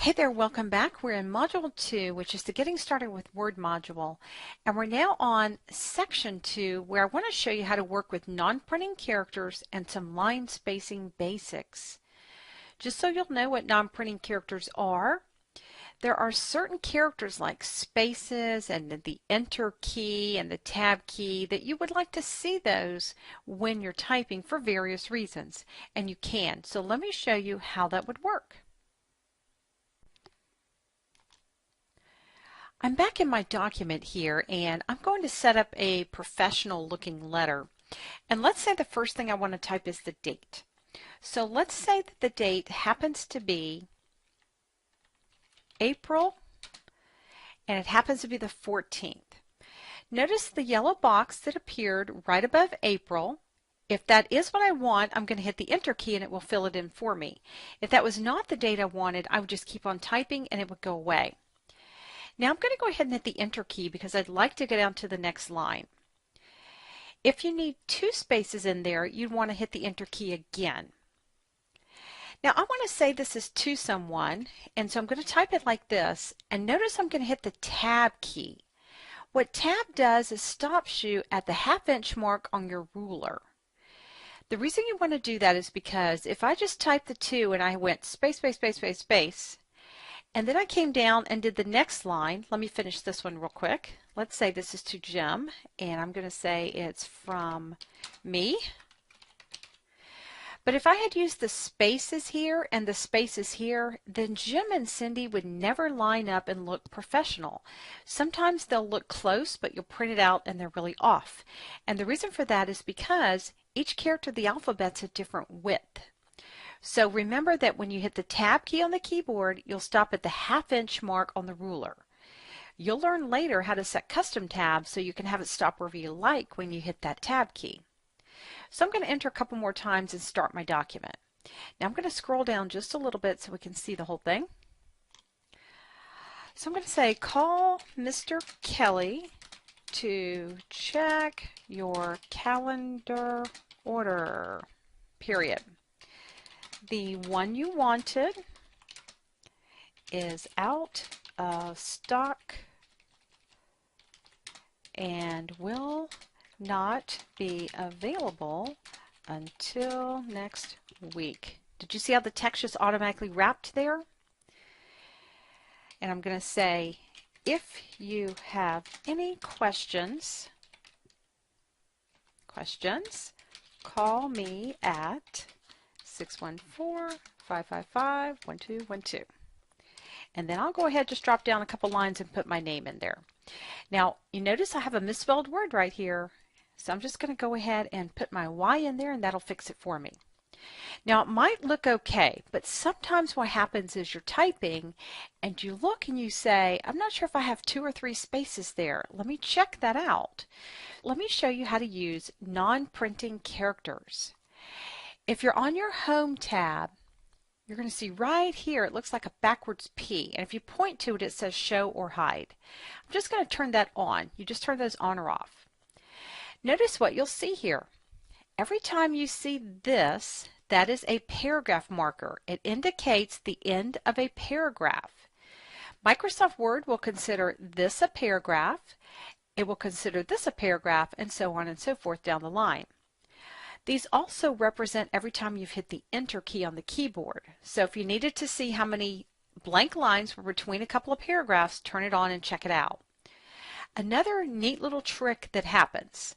Hey there, welcome back. We're in Module 2, which is the Getting Started with Word module. And we're now on Section 2, where I want to show you how to work with non-printing characters and some line spacing basics. Just so you'll know what non-printing characters are, there are certain characters like spaces and the Enter key and the Tab key that you would like to see those when you're typing for various reasons. And you can. So let me show you how that would work. I'm back in my document here and I'm going to set up a professional looking letter. And let's say the first thing I want to type is the date. So let's say that the date happens to be April and it happens to be the 14th. Notice the yellow box that appeared right above April. If that is what I want, I'm going to hit the Enter key and it will fill it in for me. If that was not the date I wanted, I would just keep on typing and it would go away. Now I'm going to go ahead and hit the Enter key because I'd like to go down to the next line. If you need two spaces in there, you'd want to hit the Enter key again. Now I want to say this is to someone, and so I'm going to type it like this, and notice I'm going to hit the Tab key. What Tab does is stops you at the ½ inch mark on your ruler. The reason you want to do that is because if I just typed the 2 and I went space, space, space, space, space, and then I came down and did the next line. Let me finish this one real quick. Let's say this is to Jim, and I'm going to say it's from me. But if I had used the spaces here and the spaces here, then Jim and Cindy would never line up and look professional. Sometimes they'll look close, but you'll print it out and they're really off. And the reason for that is because each character of the alphabet's a different width. So remember that when you hit the Tab key on the keyboard, you'll stop at the ½ inch mark on the ruler. You'll learn later how to set custom tabs so you can have it stop wherever you like when you hit that Tab key. So I'm going to enter a couple more times and start my document. Now I'm going to scroll down just a little bit so we can see the whole thing. So I'm going to say, call Mr. Kelly to check your calendar order, period. The one you wanted is out of stock and will not be available until next week. Did you see how the text just automatically wrapped there? And I'm going to say, if you have any questions, call me at 614-555-1212. And then I'll go ahead, just drop down a couple lines and put my name in there. Now, you notice I have a misspelled word right here, so I'm just going to go ahead and put my Y in there and that'll fix it for me. Now, it might look okay, but sometimes what happens is you're typing and you look and you say, I'm not sure if I have 2 or 3 spaces there. Let me check that out. Let me show you how to use non-printing characters. If you're on your Home tab, you're going to see right here, it looks like a backwards P. And if you point to it, it says Show or Hide. I'm just going to turn that on. You just turn those on or off. Notice what you'll see here. Every time you see this, that is a paragraph marker. It indicates the end of a paragraph. Microsoft Word will consider this a paragraph. It will consider this a paragraph, and so on and so forth down the line. These also represent every time you've hit the Enter key on the keyboard. So if you needed to see how many blank lines were between a couple of paragraphs, turn it on and check it out. Another neat little trick that happens.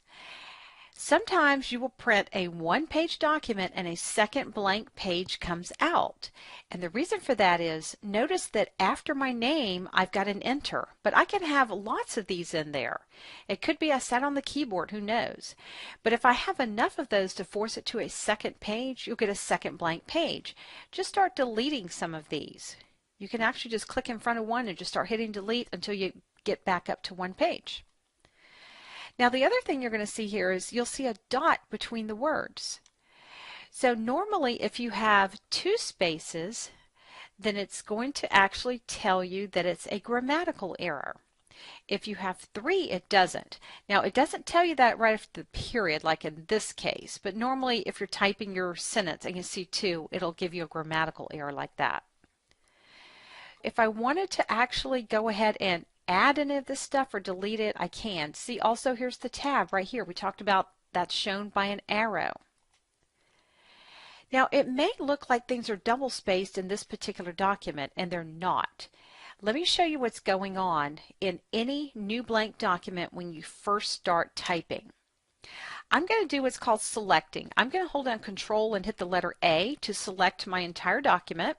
Sometimes you will print a one-page document and a second blank page comes out. And the reason for that is, notice that after my name, I've got an Enter, but I can have lots of these in there. It could be I sat on the keyboard, who knows? But if I have enough of those to force it to a second page, you'll get a second blank page. Just start deleting some of these. You can actually just click in front of one and just start hitting delete until you get back up to one page. Now the other thing you're going to see here is you'll see a dot between the words. So normally if you have 2 spaces, then it's going to actually tell you that it's a grammatical error. If you have 3, it doesn't. Now it doesn't tell you that right after the period like in this case, but normally if you're typing your sentence and you see 2, it'll give you a grammatical error like that. if I wanted to actually go ahead and add any of this stuff or delete it, I can. See, also here's the tab right here. We talked about that's shown by an arrow. Now, it may look like things are double spaced in this particular document, and they're not. Let me show you what's going on in any new blank document when you first start typing. I'm going to do what's called selecting. I'm going to hold down Control and hit the letter A to select my entire document.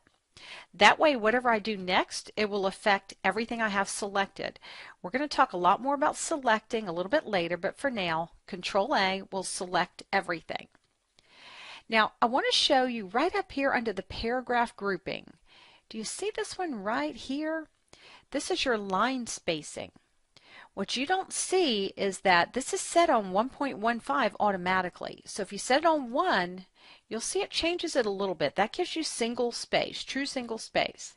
That way, whatever I do next, it will affect everything I have selected. We're going to talk a lot more about selecting a little bit later, but for now, Control A will select everything. Now, I want to show you right up here under the paragraph grouping. Do you see this one right here? This is your line spacing. What you don't see is that this is set on 1.15 automatically. So if you set it on 1, you'll see it changes it a little bit. That gives you single space, true single space.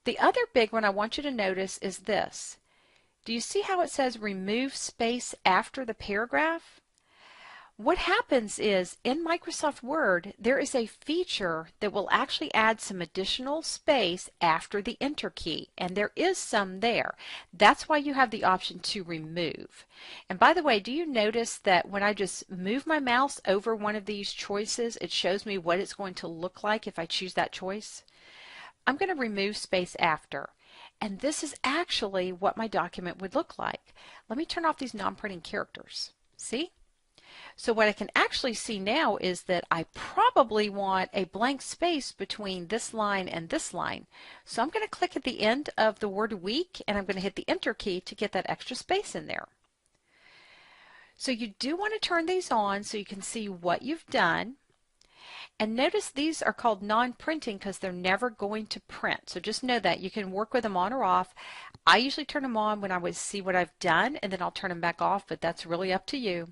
The other big one I want you to notice is this. Do you see how it says remove space after the paragraph? What happens is in Microsoft Word, there is a feature that will actually add some additional space after the Enter key, and there is some there. That's why you have the option to remove. And by the way, do you notice that when I just move my mouse over one of these choices, it shows me what it's going to look like if I choose that choice? I'm going to remove space after. And this is actually what my document would look like. Let me turn off these non-printing characters. See? So what I can actually see now is that I probably want a blank space between this line and this line. So I'm going to click at the end of the word week, and I'm going to hit the Enter key to get that extra space in there. So you do want to turn these on so you can see what you've done. And notice these are called non-printing because they're never going to print. So just know that you can work with them on or off. I usually turn them on when I would see what I've done, and then I'll turn them back off, but that's really up to you.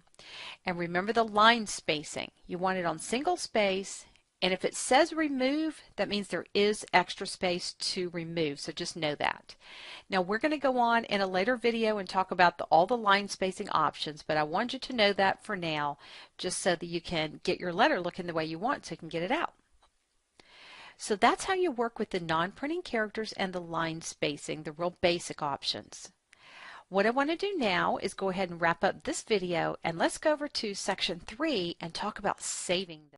And remember the line spacing. You want it on single space, and if it says remove, that means there is extra space to remove, so just know that. Now we're going to go on in a later video and talk about all the line spacing options, but I want you to know that for now, just so that you can get your letter looking the way you want so you can get it out. So that's how you work with the non-printing characters and the line spacing, the real basic options. What I want to do now is go ahead and wrap up this video, and let's go over to section 3 and talk about saving them.